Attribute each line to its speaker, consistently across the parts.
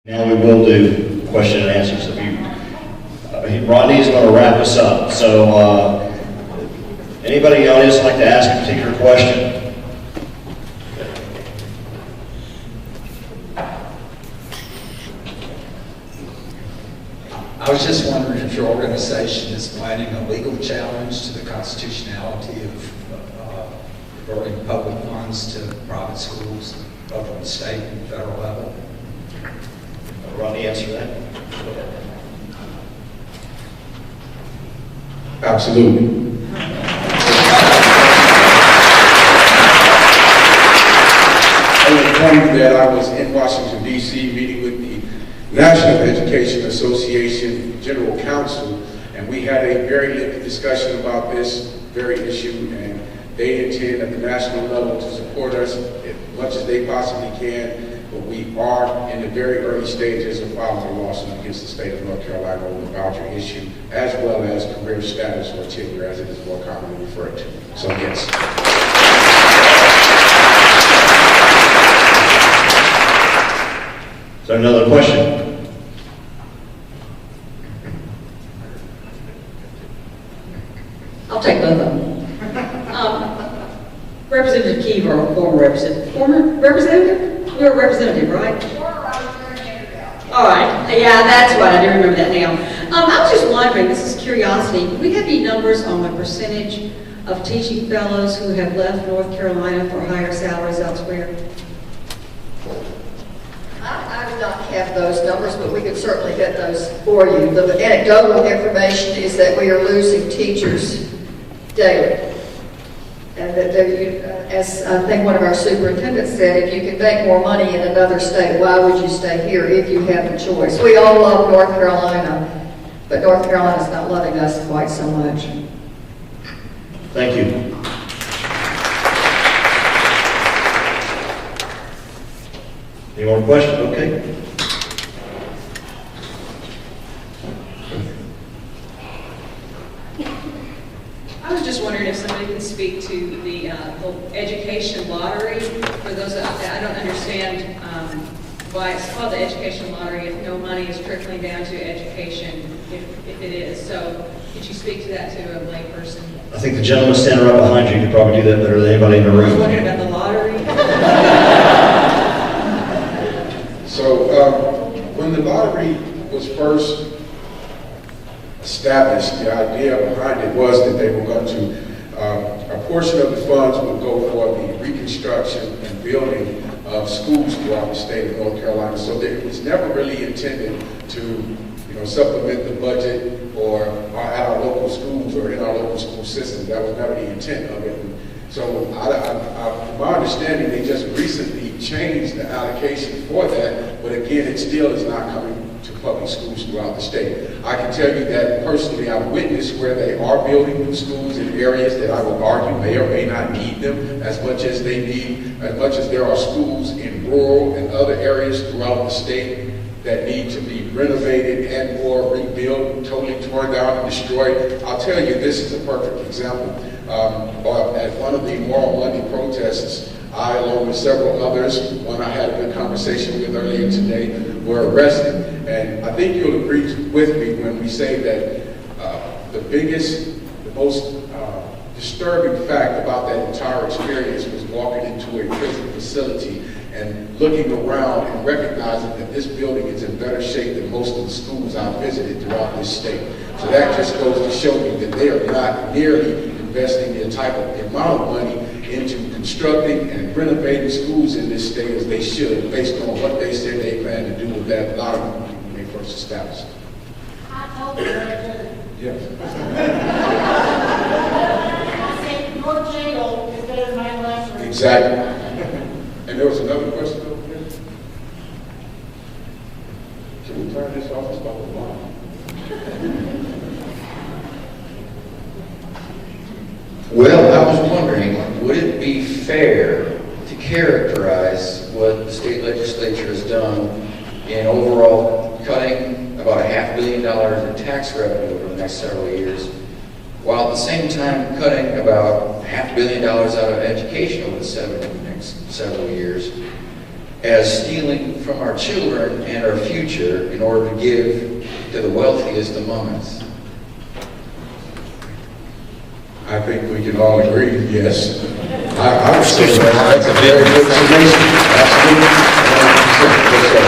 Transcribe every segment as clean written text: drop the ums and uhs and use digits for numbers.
Speaker 1: Now we will do question and answers. Rodney is going to wrap us up. So anybody in the audience like to ask a particular question?
Speaker 2: I was just wondering if your organization is planning a legal challenge to the constitutionality of diverting public funds to private schools, both on the state and federal level.
Speaker 1: Rodney, answer that.
Speaker 3: Absolutely. I will inform you that I was in Washington, D.C. meeting with the National Education Association General Counsel, and we had a very lengthy discussion about this very issue, and they intend at the national level to support us as much as they possibly can. But we are in the very early stages of filing a lawsuit against the state of North Carolina over the voucher issue, as well as career status or tenure, as it is more commonly referred to. So yes.
Speaker 1: Is there another question?
Speaker 4: I'll take both of them. Representative Keever, or former representative? Former representative? You're a representative, right? All right. Yeah, that's right. I do remember that now. I was just wondering, this is curiosity, do we have any numbers on the percentage of teaching fellows who have left North Carolina for higher salaries elsewhere?
Speaker 5: I do not have those numbers, but we could certainly get those for you. The anecdotal information is that we are losing teachers daily. And that, as I think one of our superintendents said, if you can make more money in another state, why would you stay here if you have a choice? We all love North Carolina, but North Carolina's not loving us quite so much.
Speaker 1: Thank you. Any more questions? Okay.
Speaker 6: I was just wondering if somebody can speak to the education lottery. For those out there, I don't understand why it's called the education lottery if no money is trickling down to education, if it is. So could you speak to that to a layperson?
Speaker 1: I think the gentleman standing right behind you could probably do that better than anybody in the
Speaker 6: I was
Speaker 1: room.
Speaker 6: wondering about the lottery.
Speaker 3: So when the lottery was first established, the idea behind it was that they were going to, a portion of the funds would go for the reconstruction and building of schools throughout the state of North Carolina. So that it was never really intended to, supplement the budget or at our local schools or in our local school system. That was never the intent of it. So from my understanding, they just recently changed the allocation for that, but again, it still is not coming to public schools throughout the state. I can tell you that personally, I've witnessed where they are building new schools in areas that I would argue may or may not need them as much as they need, as much as there are schools in rural and other areas throughout the state that need to be renovated and or rebuilt, totally torn down and destroyed. I'll tell you, this is a perfect example. At one of the Moral Monday protests, I, along with several others, one I had a good conversation with earlier today, were arrested. And I think you'll agree with me when we say that the most disturbing fact about that entire experience was walking into a prison facility and looking around and recognizing that this building is in better shape than most of the schools I've visited throughout this state. So that just goes to show me that they are not nearly investing the type of amount of money into constructing and renovating schools in this state as they should, based on what they said they plan to do with that lot of money when they first established it.
Speaker 7: I told you that.
Speaker 3: Yes.
Speaker 7: I said your jail is better than my last one.
Speaker 3: Exactly. And there was another question over there. Can we turn this off and start with mine?
Speaker 8: Well, I was wondering, would it be fair to characterize what the state legislature has done in overall cutting about $500 million in tax revenue over the next several years, while at the same time cutting about $500 million out of education over the next several years? as stealing from our children and our future in order to give to the wealthiest among us?
Speaker 3: I think we can all agree, yes. I would say that's a very good summation. Absolutely. 100%. Yes, sir.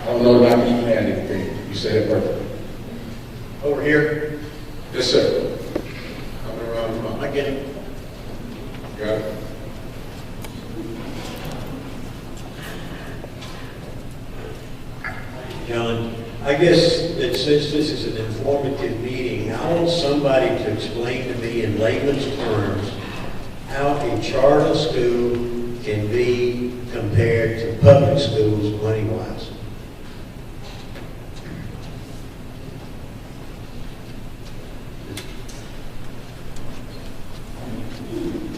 Speaker 3: I don't know if I can add anything. You said it perfectly.
Speaker 1: Over here.
Speaker 3: Yes, sir. Coming around.
Speaker 1: I get it.
Speaker 3: Got it.
Speaker 9: John, I guess that since this is an informative meeting, I want somebody to explain to me in layman's terms how a charter school can be compared to public schools money-wise.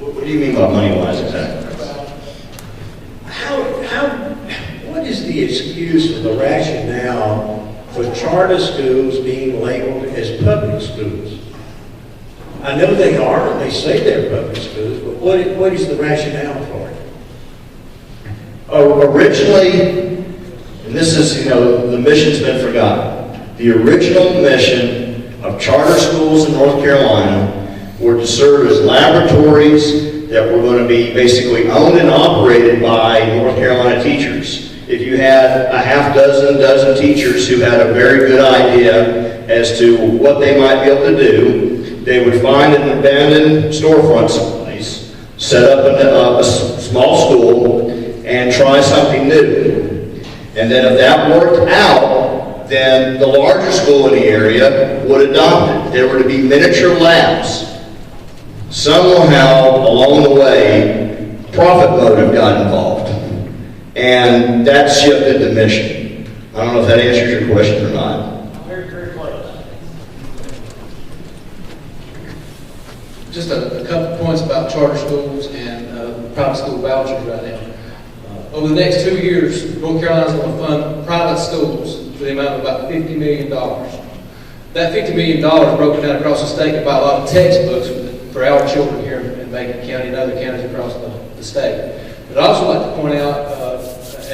Speaker 1: What do you mean by money-wise exactly?
Speaker 9: What is the excuse or the rationale for charter schools being labeled as public schools? I know they are, and they say they're public schools, but what is the rationale for it?
Speaker 1: Originally, and this is, the mission's been forgotten. The original mission of charter schools in North Carolina were to serve as laboratories that were going to be basically owned and operated by North Carolina teachers. If you had a dozen teachers who had a very good idea as to what they might be able to do, they would find an abandoned storefront someplace, set up a small school, and try something new. And then if that worked out, then the larger school in the area would adopt it. There were to be miniature labs. Somehow, along the way, profit motive got involved. And that shifted the mission. I don't know if that answers your question or not.
Speaker 9: Very, very close.
Speaker 10: Just a couple points about charter schools and private school vouchers right now. Over the next 2 years, North Carolina's going to fund private schools for the amount of about $50 million. That $50 million broken down across the state to buy a lot of textbooks for our children here in Macon County and other counties across the state. But I'd also like to point out an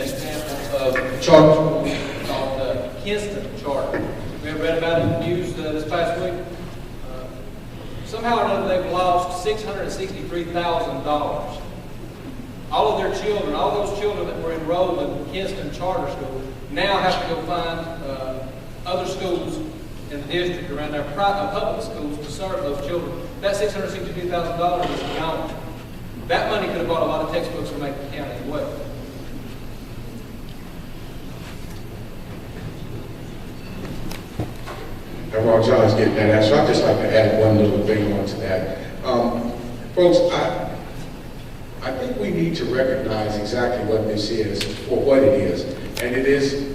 Speaker 10: example of a charter school called Kinston Charter. We have read about it in the news this past week. Somehow or another, they've lost $663,000. All of their children, all those children that were enrolled in Kinston Charter School, now have to go find other schools in the district around their public schools to serve those children. That $662,000 is gone. That money could have bought a lot of textbooks for Macon County as well.
Speaker 3: And while John's getting that answer, I'd just like to add one little thing onto that. Folks, I think we need to recognize exactly what this is for what it is. And it is,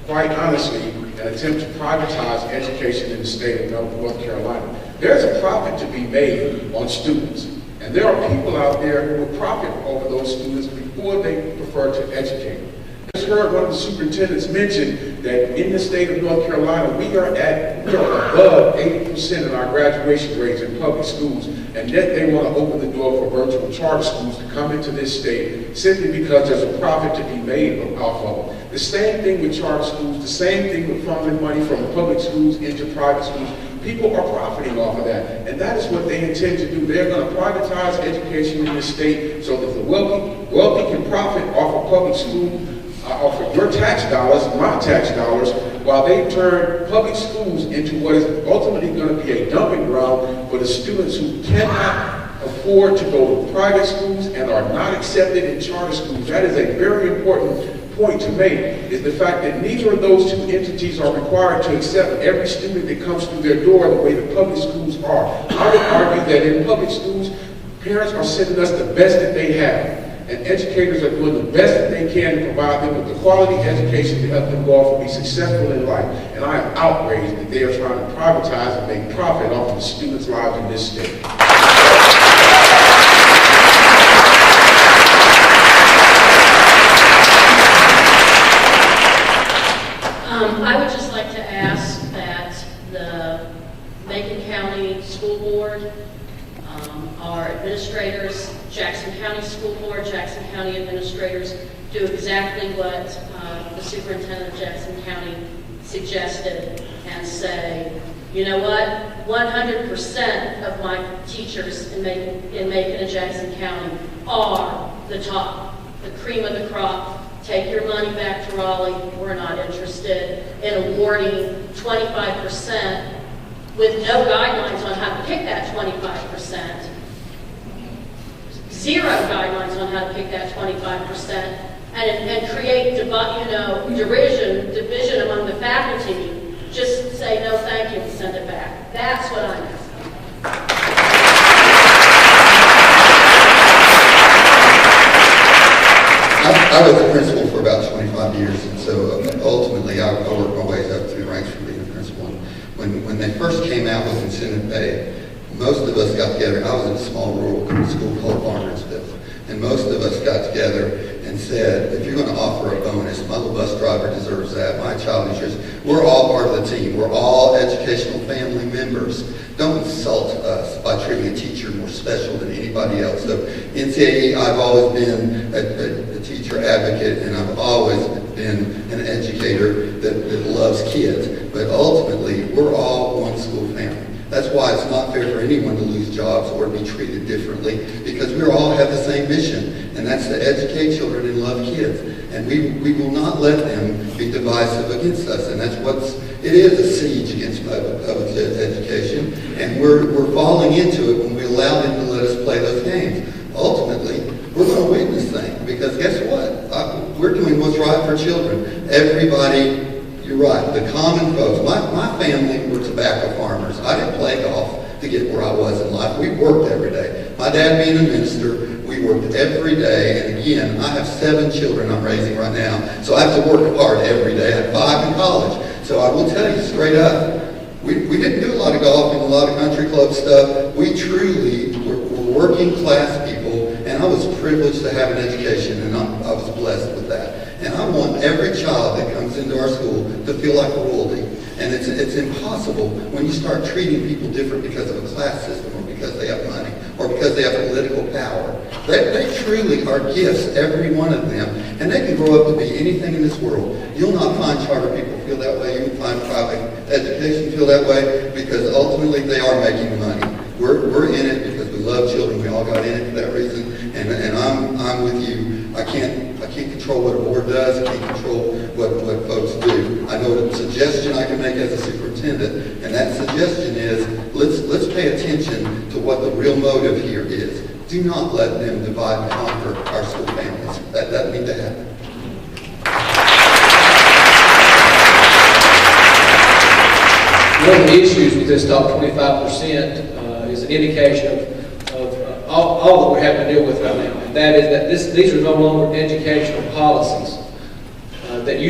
Speaker 3: quite honestly, an attempt to privatize education in the state of North Carolina. There's a profit to be made on students. And there are people out there who will profit over those students before they prefer to educate them. I just heard one of the superintendents mention that in the state of North Carolina, we are above 80% in our graduation rates in public schools, and yet they want to open the door for virtual charter schools to come into this state simply because there's a profit to be made off of them. The same thing with charter schools, the same thing with funneling money from public schools into private schools. People are profiting off of that, and that is what they intend to do. They're going to privatize education in this state so that the wealthy can profit off of public school, off of your tax dollars, my tax dollars, while they turn public schools into what is ultimately going to be a dumping ground for the students who cannot afford to go to private schools and are not accepted in charter schools. That is a very important point to make, is the fact that neither of those two entities are required to accept every student that comes through their door the way the public schools are. I would argue that in public schools, parents are sending us the best that they have, and educators are doing the best that they can to provide them with the quality education to help them go off and be successful in life. And I am outraged that they are trying to privatize and make profit off of the students' lives in this state.
Speaker 11: I would just like to ask that the Macon County School Board, our administrators, Jackson County School Board, Jackson County administrators do exactly what the superintendent of Jackson County suggested and say, you know what, 100% of my teachers in Macon and Jackson County are the top, the cream of the crop. Take your money back to Raleigh. We're not interested in awarding 25% with no guidelines on how to pick that 25%. Zero guidelines on how to pick that 25%, and create division among the faculty. Just say no thank you and send it back. That's what I'm asking.
Speaker 12: I was a principal for about 25 years, and so ultimately I worked my way up through the ranks from being a principal. And when they first came out with incentive pay, most of us got together. I was in a small rural school called Barnersville, and most of us got together and said, if you're going to offer a bonus, my little bus driver deserves that, my child insurance, we're all part of the team. We're all educational family members. Don't insult us by treating a teacher more special than anybody else. So NCAE, I've always been a teacher advocate, and I've always been an educator that loves kids. But ultimately, we're all one school family. That's why it's not fair for anyone to lose jobs or be treated differently, because we all have the same mission, and that's to educate children and love kids. And we will not let them be divisive against us, and it is a siege against public education, and we're falling into it when we allow them to let us play those games. Ultimately, we're going to win this thing, because guess what? We're doing what's right for children. Everybody. You're right, the common folks. My family were tobacco farmers. I didn't play golf to get where I was in life. We worked every day. My dad being a minister, we worked every day. And again, I have 7 children I'm raising right now, so I have to work hard every day. I had 5 in college. So I will tell you straight up, we didn't do a lot of golfing, a lot of country club stuff. We truly were working class people, and I was privileged to have an education, and I was blessed with that. And I want every child that comes into our school to feel like royalty. And it's impossible when you start treating people different because of a class system, or because they have money, or because they have political power. They truly are gifts, every one of them. And they can grow up to be anything in this world. You'll not find charter people feel that way. You'll find private education feel that way, because ultimately they are making money. We're in it because we love children. We all got in it for that reason. And I'm with you. I can't control what a board does. I can't control what folks do. I know a suggestion I can make as a superintendent, and that suggestion is let's pay attention to what the real motive here is. Do not let them divide and conquer our school families. That doesn't need to happen.
Speaker 10: One of the issues with this top 25% is an indication of all that we're having to deal with right now. And that is that these are no longer educational policies that we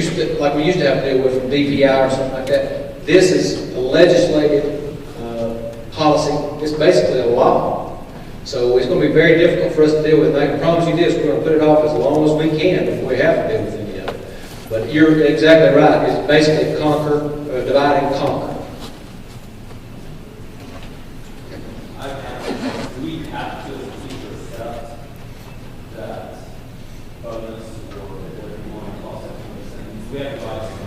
Speaker 10: used to have to deal with from DPI or something like that. This is a legislative policy. It's basically a law. So it's going to be very difficult for us to deal with. And I can promise you this, we're going to put it off as long as we can before we have to deal with any of it. But you're exactly right. It's basically divide and conquer.
Speaker 13: Do we have to accept that bonus or whatever you want to call it? We have to buy something.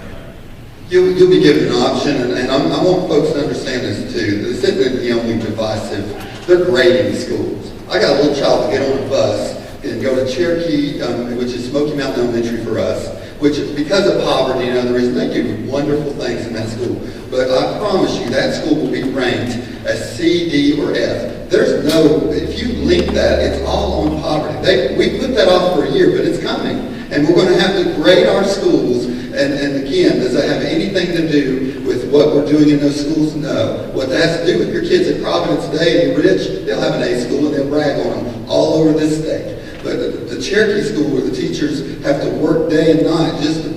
Speaker 12: You'll be given an option, and I want folks to understand this too. This isn't the only divisive. They're grading schools. I got a little child to get on a bus and go to Cherokee, which is Smoky Mountain Elementary for us, which because of poverty and other reasons, they do wonderful things in that school. But I promise you, that school will be ranked as C, D, or F. There's no, if you link that, it's all on poverty. We put that off for a year, but it's coming. And we're going to have to grade our schools. And again, does that have anything to do with what we're doing in those schools? No. What that has to do with your kids at Providence Day and Rich, they'll have an A school and they'll brag on them all over this state. But the Cherokee school, where the teachers have to work day and night just to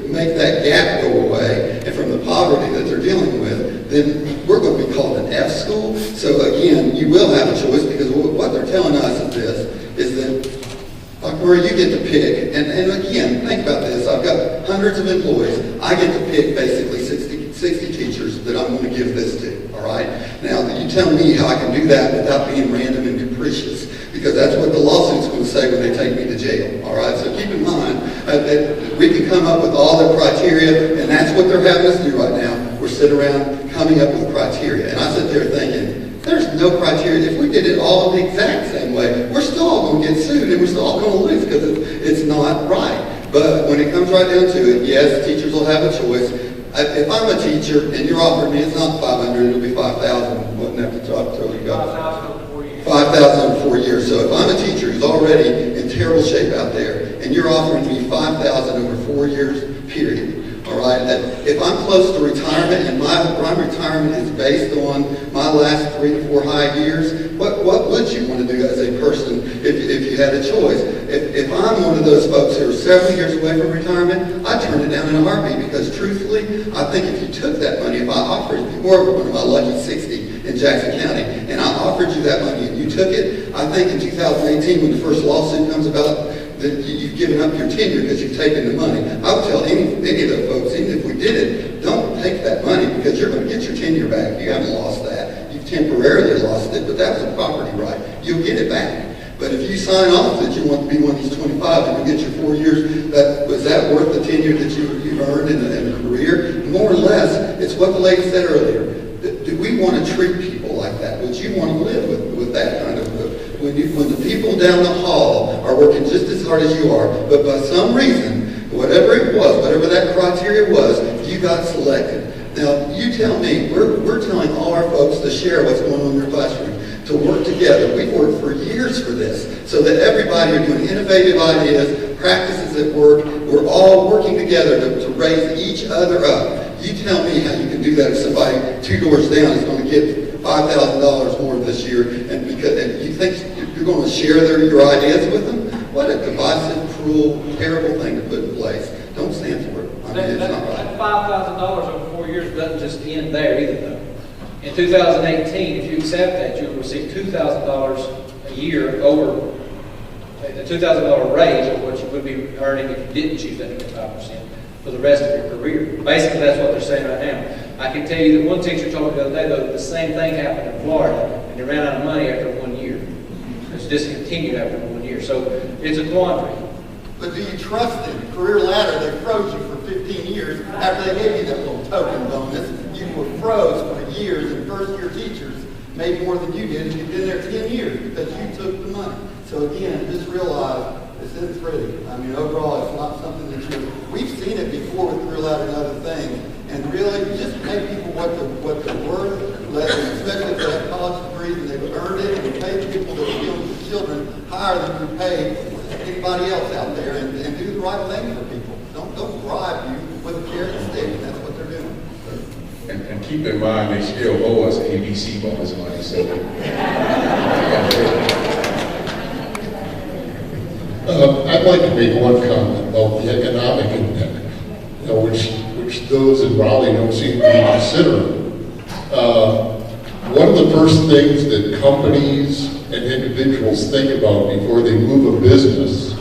Speaker 12: make that gap go away, and from the poverty that they're dealing with, then we're going to be called an F school. So again, you will have a choice, because what they're telling us is that where you get to pick, and again, think about this, I've got hundreds of employees, I get to pick basically 60 teachers that I'm going to give this to, all right? Now, you tell me how I can do that without being random and capricious. because that's what the lawsuit's going to say when they take me to jail, all right? So keep in mind that we can come up with all the criteria, and that's what they're having us do right now. We're sitting around coming up with criteria. And I sit there thinking, there's no criteria. If we did it all the exact same way, we're still all going to get sued, and we're still all going to lose because it's not right. But when it comes right down to it, yes, teachers will have a choice. If I'm a teacher and you're offering me, it's not 500, it'll be 5,000. Wouldn't have to talk till you got 5,000 in 4 years. So if I'm a teacher who's already in terrible shape out there, and you're offering me 5,000 over 4 years, period. All right, that if I'm close to retirement and my retirement is based on my last 3 to 4 high years, what would you want to do as a person if you had a choice? If I'm one of those folks who are several years away from retirement, I'd turn it down in a heartbeat because truthfully, I think if you took that money, if I offered you, or one of my lucky 60 in Jackson County, and I offered you that money and you took it, I think in 2018 when the first lawsuit comes about, that you've given up your tenure because you've taken the money. I would tell any of those folks, even if we did it, don't take that money because you're going to get your tenure back. You haven't lost that. You've temporarily lost it, but that was a property right. You'll get it back. But if you sign off that you want to be one of these 25 and you get your 4 years, was that worth the tenure that you've earned in a career? More or less, it's what the lady said earlier. Do we want to treat people like that? Would you want to live with that kind of when the people down the hall are working just as hard as you are, but by some reason, whatever it was, whatever that criteria was, you got selected. Now, you tell me, we're telling all our folks to share what's going on in their classroom, to work together. We've worked for years for this, so that everybody are doing innovative ideas, practices at work. We're all working together to raise each other up. You tell me how you can do that if somebody 2 doors down is going to get $5,000 more this year, and you think you're going to share your ideas with them? What a divisive, cruel, terrible thing to put in place. Don't stand for it. I mean, it's not right.
Speaker 10: That $5,000 over 4 years doesn't just end there either, though. In 2018, if you accept that, you'll receive $2,000 a year over the $2,000 raise of what you would be earning if you didn't choose that 25% for the rest of your career. Basically, that's what they're saying right now. I can tell you that one teacher told me the other day, though, the same thing happened in Florida, and they ran out of money after 1 year. It's discontinued after 1 year. So it's a quandary.
Speaker 12: But do you trust them? Career ladder, they froze you for 15 years. After they gave you that little token bonus, you were froze for years, and first-year teachers made more than you did, and you've been there 10 years because you took the money. So again, just realize this isn't pretty. I mean, overall, it's not something that we've seen it before with career ladder and other things. And really, just pay people what they're worth, especially if they have college degrees and they've earned it, and pay people that are dealing with children higher than you pay anybody else out there, and do the right thing for people. Don't bribe you with a carrot and stick, and that's what they're doing.
Speaker 3: And keep in mind, they still owe us ABC bonus money, so.
Speaker 14: I'd like to make one comment about the economic impact, which those in Raleigh don't seem to be considering. One of the first things that companies and individuals think about before they move a business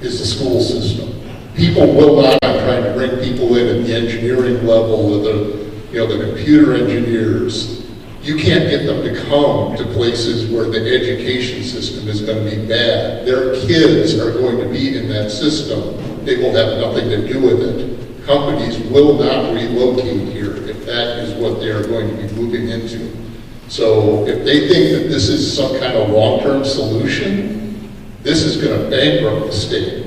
Speaker 14: is the school system. People will not, I'm trying to bring people in at the engineering level, the computer engineers. You can't get them to come to places where the education system is going to be bad. Their kids are going to be in that system. They will have nothing to do with it. Companies will not relocate here if that is what they are going to be moving into. So if they think that this is some kind of long-term solution, this is going to bankrupt the state.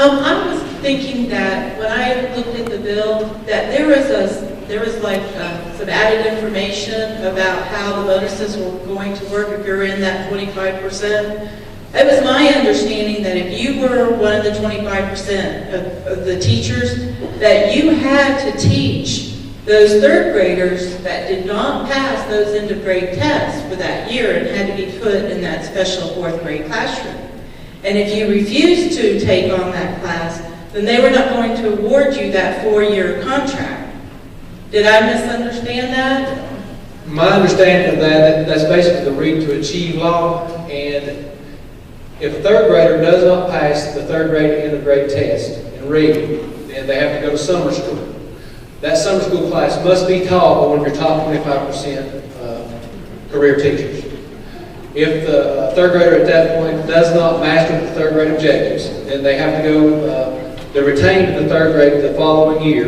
Speaker 15: I was thinking that when I looked at the bill, that there was like some added information about how the bonuses were going to work if you're in that 25%. It was my understanding that if you were one of the 25% of the teachers, that you had to teach those third graders that did not pass those end of grade tests for that year and had to be put in that special fourth grade classroom. And if you refused to take on that class, then they were not going to award you that 4-year contract. Did I misunderstand that?
Speaker 10: My understanding of that's basically the read to achieve law, and if a third grader does not pass the third grade end of grade test in reading, they have to go to summer school. That summer school class must be taught by one of your top 25% career teachers. If the third grader at that point does not master the third grade objectives, then they have to go, they're retained in the third grade the following year,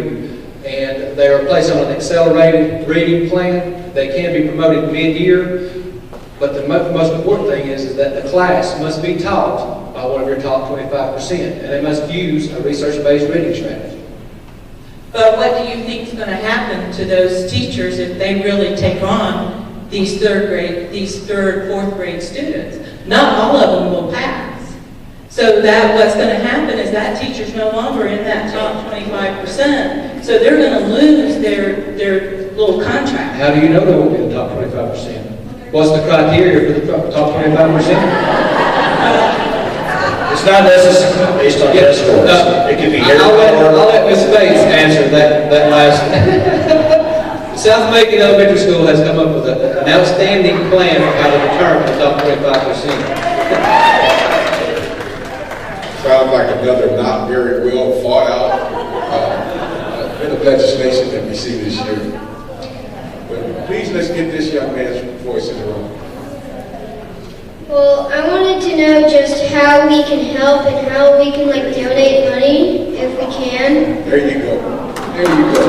Speaker 10: and they are placed on an accelerated reading plan. They can be promoted mid-year, but the most important thing is that the class must be taught by one of your top 25%, and they must use a research-based reading strategy.
Speaker 15: But what do you think is going to happen to those teachers if they really take on these third, fourth grade students? Not all of them will pass. So that what's going to happen is that teacher's no longer in that top 25%. So they're going to lose their little contract.
Speaker 10: How do you know they won't be in the top 25%? What's the criteria for the top 25%?
Speaker 1: It's not necessarily based on test scores. It could be
Speaker 10: I'll let Ms. Bates answer that last. South Macon Elementary School has come up with an outstanding plan for how to determine the top 25%.
Speaker 3: Sounds like another not very well thought out bit of legislation that we see this year. But please, let's get this young man's voice in the room.
Speaker 16: Well, I wanted to know just how we can help and how we can donate money if we can.
Speaker 3: There you go. There you go.